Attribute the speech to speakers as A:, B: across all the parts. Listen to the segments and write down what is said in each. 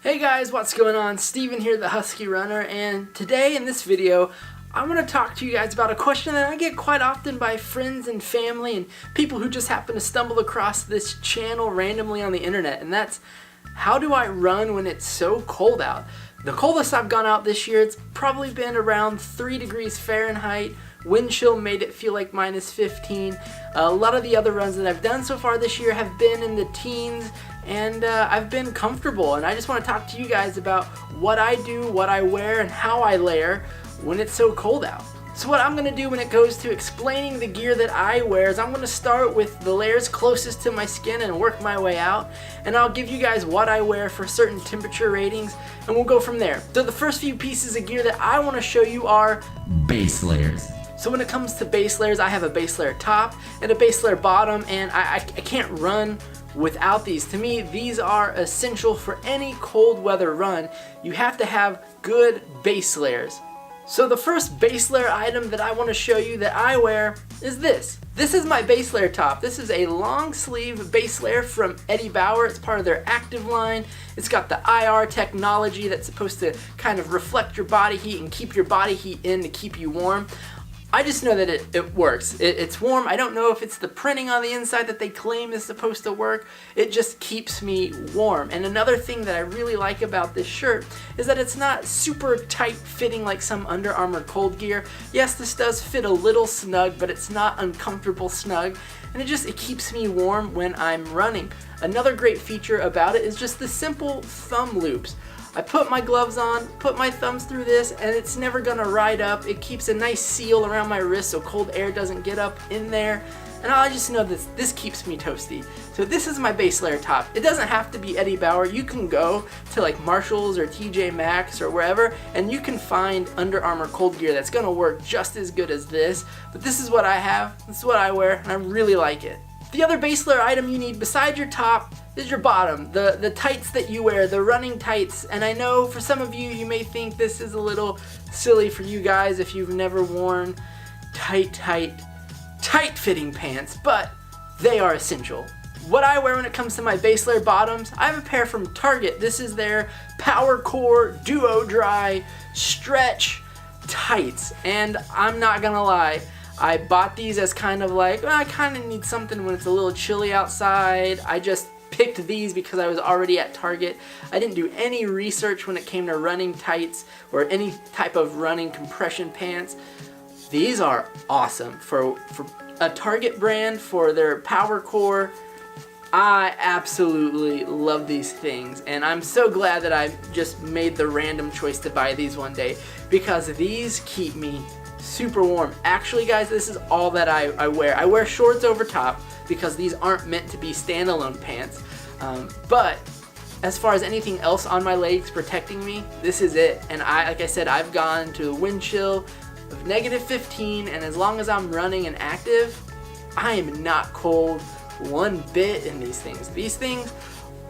A: Hey guys, what's going on? Steven here, the Husky Runner, and today in this video I want to talk to you guys about a question that I get quite often by friends and family and people who just happen to stumble across this channel randomly on the internet, and that's how do I run when it's so cold out? The coldest I've gone out this year, it's probably been around 3 degrees Fahrenheit. Wind chill made it feel like minus 15. A lot of the other runs that I've done so far this year have been in the teens, and I've been comfortable, and I just want to talk to you guys about what I do, what I wear, and how I layer when it's so cold out. So what I'm going to do when it goes to explaining the gear that I wear is I'm going to start with the layers closest to my skin and work my way out, and I'll give you guys what I wear for certain temperature ratings, and we'll go from there. So the first few pieces of gear that I want to show you are base layers. So when it comes to base layers, I have a base layer top and a base layer bottom, and I can't run without these. To me, these are essential for any cold weather run. You have to have good base layers. So the first base layer item that I want to show you that I wear is this. This is my base layer top. This is a long sleeve base layer from Eddie Bauer. It's part of their active line. It's got the IR technology that's supposed to kind of reflect your body heat and keep your body heat in to keep you warm. I just know that it works. It's warm. I don't know if it's the printing on the inside that they claim is supposed to work. It just keeps me warm. And another thing that I really like about this shirt is that it's not super tight fitting like some Under Armour cold gear. Yes, this does fit a little snug, but it's not uncomfortable snug. And it keeps me warm when I'm running. Another great feature about it is just the simple thumb loops. I put my gloves on, put my thumbs through this, and it's never gonna ride up. It keeps a nice seal around my wrist so cold air doesn't get up in there. And I just know this keeps me toasty. So this is my base layer top. It doesn't have to be Eddie Bauer. You can go to like Marshalls or TJ Maxx or wherever, and you can find Under Armour cold gear that's gonna work just as good as this. But this is what I have, this is what I wear, and I really like it. The other base layer item you need besides your top is your bottom, the tights that you wear, the running tights. And I know for some of you, you may think this is a little silly for you guys if you've never worn tight fitting pants, but they are essential. What I wear when it comes to my base layer bottoms, I have a pair from Target. This is their Power Core Duo Dry Stretch Tights, and I'm not gonna lie, I bought these as kind of like, well, I kind of need something when it's a little chilly outside. I just picked these because I was already at Target. I didn't do any research when it came to running tights or any type of running compression pants. These are awesome for a Target brand, for their Power Core. I absolutely love these things, and I'm so glad that I just made the random choice to buy these one day because these keep me super warm. Actually guys, this is all that I wear. I wear shorts over top because these aren't meant to be standalone pants. But as far as anything else on my legs protecting me, this is it. And like I said, I've gone to a wind chill of -15, and as long as I'm running and active, I am not cold one bit in these things. These things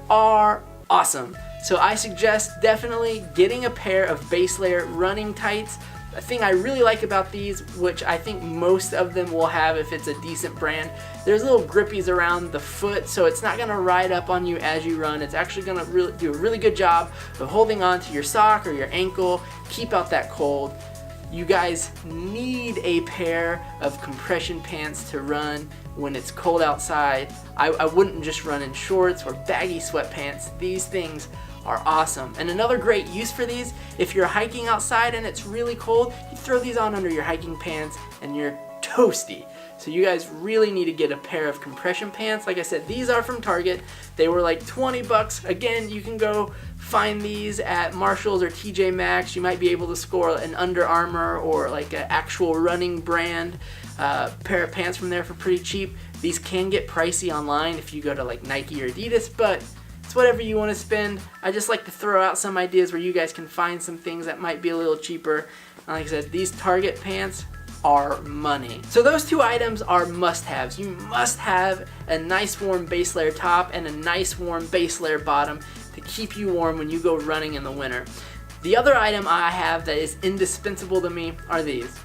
A: are awesome. So I suggest definitely getting a pair of base layer running tights. A thing I really like about these, which I think most of them will have if it's a decent brand, there's little grippies around the foot, so it's not gonna ride up on you as you run. It's actually gonna do a really good job of holding on to your sock or your ankle, keep out that cold. You guys need a pair of compression pants to run when it's cold outside. I wouldn't just run in shorts or baggy sweatpants. These things are awesome. And another great use for these, if you're hiking outside and it's really cold, you throw these on under your hiking pants and you're toasty. So you guys really need to get a pair of compression pants. Like I said, these are from Target. They were like 20 bucks. Again, you can go find these at Marshalls or TJ Maxx. You might be able to score an Under Armour or like an actual running brand pair of pants from there for pretty cheap. These can get pricey online if you go to like Nike or Adidas, but it's whatever you want to spend. I just like to throw out some ideas where you guys can find some things that might be a little cheaper. And like I said, these Target pants are money. So those two items are must-haves. You must have a nice warm base layer top and a nice warm base layer bottom to keep you warm when you go running in the winter. The other item I have that is indispensable to me are these.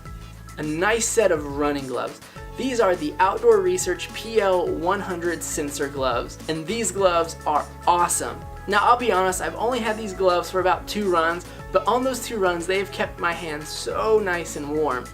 A: A nice set of running gloves. These are the Outdoor Research PL100 sensor gloves, and these gloves are awesome. Now I'll be honest, I've only had these gloves for about 2 runs, but on those 2 runs they've kept my hands so nice and warm.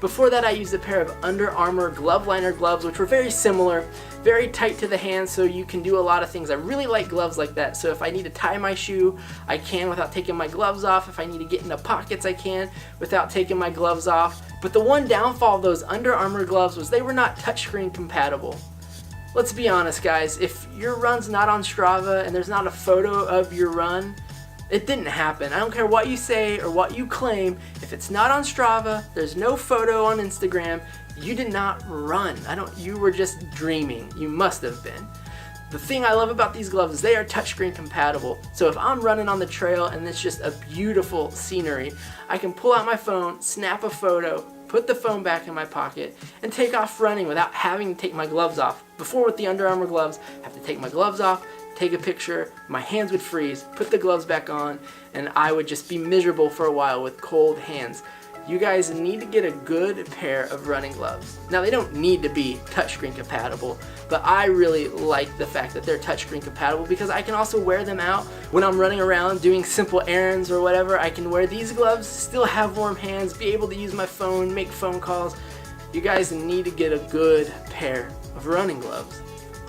A: Before that I used a pair of Under Armour glove liner gloves, which were very similar, very tight to the hand, so you can do a lot of things. I really like gloves like that, so if I need to tie my shoe, I can without taking my gloves off. If I need to get into pockets, I can without taking my gloves off. But the one downfall of those Under Armour gloves was they were not touchscreen compatible. Let's be honest guys, if your run's not on Strava and there's not a photo of your run, it didn't happen. I don't care what you say or what you claim. If it's not on Strava, there's no photo on Instagram, you did not run. You were just dreaming. You must have been. The thing I love about these gloves is they are touchscreen compatible. So if I'm running on the trail and it's just a beautiful scenery, I can pull out my phone, snap a photo, put the phone back in my pocket, and take off running without having to take my gloves off. Before with the Under Armour gloves, I have to take my gloves off, take a picture, my hands would freeze, put the gloves back on, and I would just be miserable for a while with cold hands. You guys need to get a good pair of running gloves. Now they don't need to be touchscreen compatible, but I really like the fact that they're touchscreen compatible because I can also wear them out when I'm running around doing simple errands or whatever. I can wear these gloves, still have warm hands, be able to use my phone, make phone calls. You guys need to get a good pair of running gloves.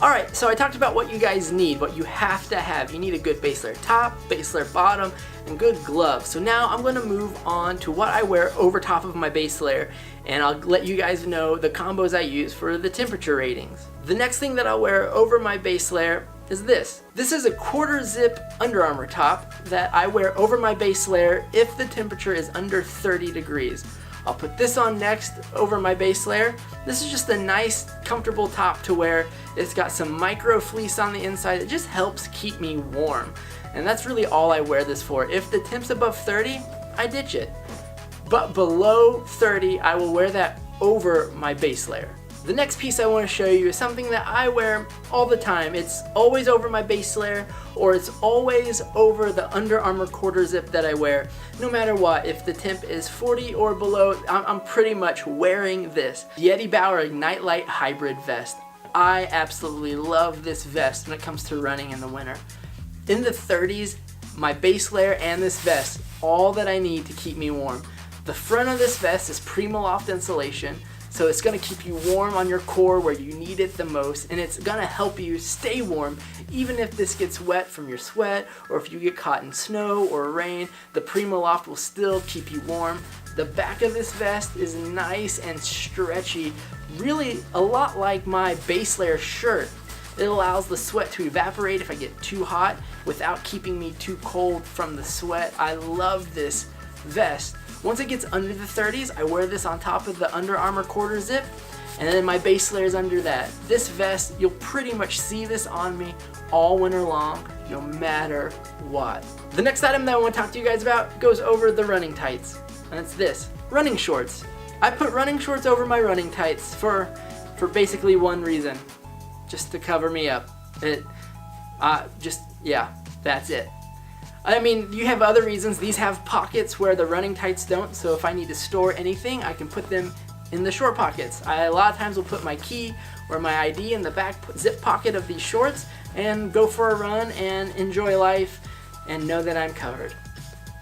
A: Alright, so I talked about what you guys need, what you have to have. You need a good base layer top, base layer bottom, and good gloves. So now I'm going to move on to what I wear over top of my base layer, and I'll let you guys know the combos I use for the temperature ratings. The next thing that I'll wear over my base layer is this. This is a 1/4 zip Under Armour top that I wear over my base layer if the temperature is under 30 degrees. I'll put this on next over my base layer. This is just a nice, comfortable top to wear. It's got some micro fleece on the inside. It just helps keep me warm. And that's really all I wear this for. If the temp's above 30, I ditch it. But below 30, I will wear that over my base layer. The next piece I want to show you is something that I wear all the time. It's always over my base layer, or it's always over the Under Armour 1/4 zip that I wear. No matter what, if the temp is 40 or below, I'm pretty much wearing this. Yeti Bauer Ignite Light Hybrid Vest. I absolutely love this vest when it comes to running in the winter. In the 30s, my base layer and this vest, all that I need to keep me warm. The front of this vest is Primaloft insulation, so it's going to keep you warm on your core where you need it the most, and it's going to help you stay warm even if this gets wet from your sweat or if you get caught in snow or rain. The Primaloft will still keep you warm. The back of this vest is nice and stretchy, really a lot like my base layer shirt. It allows the sweat to evaporate if I get too hot without keeping me too cold from the sweat. I love this vest. Once it gets under the 30s, I wear this on top of the Under Armour 1/4 zip, and then my base layer is under that. This vest, you'll pretty much see this on me all winter long, no matter what. The next item that I want to talk to you guys about goes over the running tights, and it's this, running shorts. I put running shorts over my running tights for basically one reason, just to cover me up. Yeah, that's it. I mean, you have other reasons. These have pockets where the running tights don't, so if I need to store anything, I can put them in the short pockets. I a lot of times will put my key or my ID in the back zip pocket of these shorts and go for a run and enjoy life and know that I'm covered.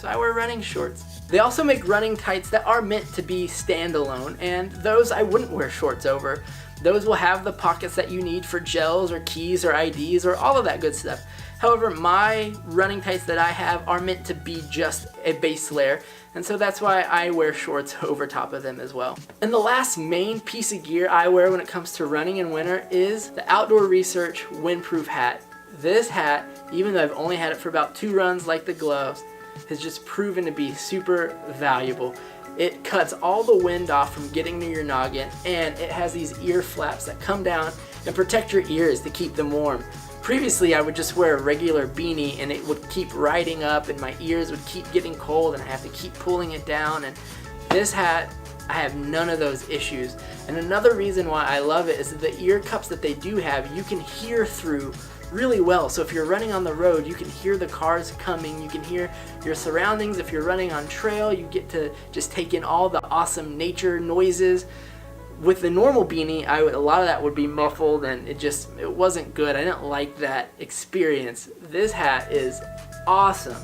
A: So I wear running shorts. They also make running tights that are meant to be standalone, and those I wouldn't wear shorts over. Those will have the pockets that you need for gels or keys or IDs or all of that good stuff. However, my running tights that I have are meant to be just a base layer, and so that's why I wear shorts over top of them as well. And the last main piece of gear I wear when it comes to running in winter is the Outdoor Research Windproof Hat. This hat, even though I've only had it for about 2 runs like the gloves, has just proven to be super valuable. It cuts all the wind off from getting to your noggin, and it has these ear flaps that come down and protect your ears to keep them warm. Previously, I would just wear a regular beanie and it would keep riding up and my ears would keep getting cold and I have to keep pulling it down. And this hat, I have none of those issues. And another reason why I love it is that the ear cups that they do have, you can hear through really well. So if you're running on the road, you can hear the cars coming, you can hear your surroundings. If you're running on trail, you get to just take in all the awesome nature noises. With the normal beanie, a lot of that would be muffled and it wasn't good. I didn't like that experience. This hat is awesome.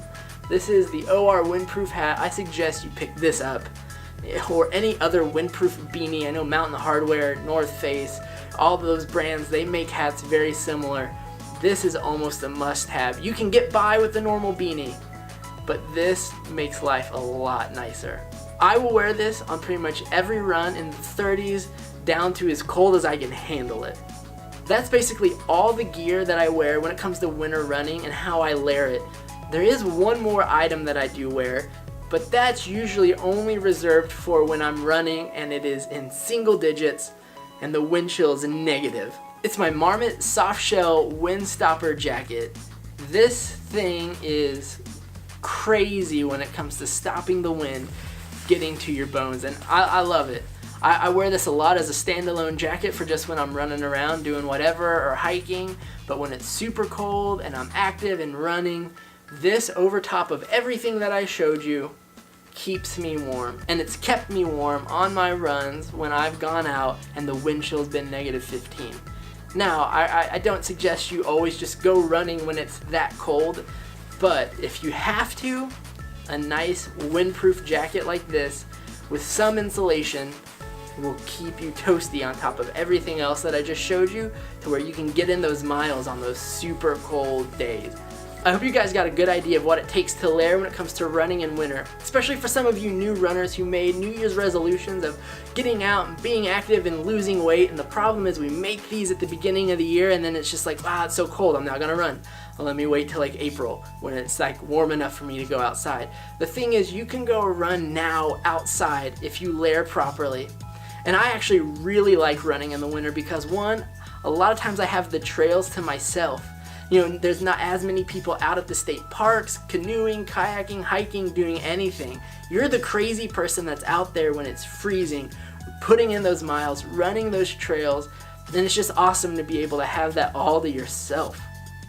A: This is the OR windproof hat. I suggest you pick this up or any other windproof beanie. I know Mountain Hardwear, North Face, all of those brands, they make hats very similar. This is almost a must-have. You can get by with the normal beanie, but this makes life a lot nicer. I will wear this on pretty much every run in the 30s down to as cold as I can handle it. That's basically all the gear that I wear when it comes to winter running and how I layer it. There is one more item that I do wear, but that's usually only reserved for when I'm running and it is in single digits and the wind chill is negative. It's my Marmot soft shell windstopper jacket. This thing is crazy when it comes to stopping the wind getting to your bones, and I love it. I wear this a lot as a standalone jacket for just when I'm running around doing whatever or hiking, but when it's super cold and I'm active and running, this over top of everything that I showed you keeps me warm. And it's kept me warm on my runs when I've gone out and the wind chill's been -15. Now, I don't suggest you always just go running when it's that cold, but if you have to, a nice windproof jacket like this with some insulation will keep you toasty on top of everything else that I just showed you, to where you can get in those miles on those super cold days. I hope you guys got a good idea of what it takes to layer when it comes to running in winter, especially for some of you new runners who made New Year's resolutions of getting out and being active and losing weight. And the problem is we make these at the beginning of the year and then it's just like, wow, it's so cold, I'm not gonna run. Well, let me wait till like April when it's like warm enough for me to go outside. The thing is, you can go run now outside if you layer properly. And I actually really like running in the winter because, one, a lot of times I have the trails to myself. You know, there's not as many people out at the state parks, canoeing, kayaking, hiking, doing anything. You're the crazy person that's out there when it's freezing, putting in those miles, running those trails, and it's just awesome to be able to have that all to yourself.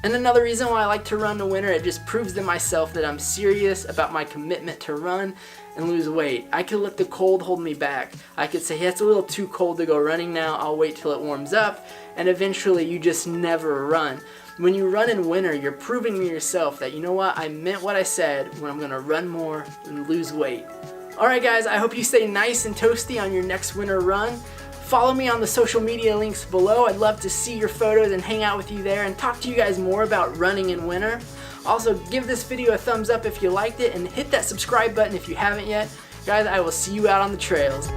A: And another reason why I like to run in the winter, it just proves to myself that I'm serious about my commitment to run and lose weight. I could let the cold hold me back. I could say, hey, it's a little too cold to go running now, I'll wait till it warms up, and eventually you just never run. When you run in winter, you're proving to yourself that, you know what, I meant what I said when I'm gonna run more and lose weight. Alright guys, I hope you stay nice and toasty on your next winter run. Follow me on the social media links below. I'd love to see your photos and hang out with you there and talk to you guys more about running in winter. Also, give this video a thumbs up if you liked it and hit that subscribe button if you haven't yet. Guys, I will see you out on the trails.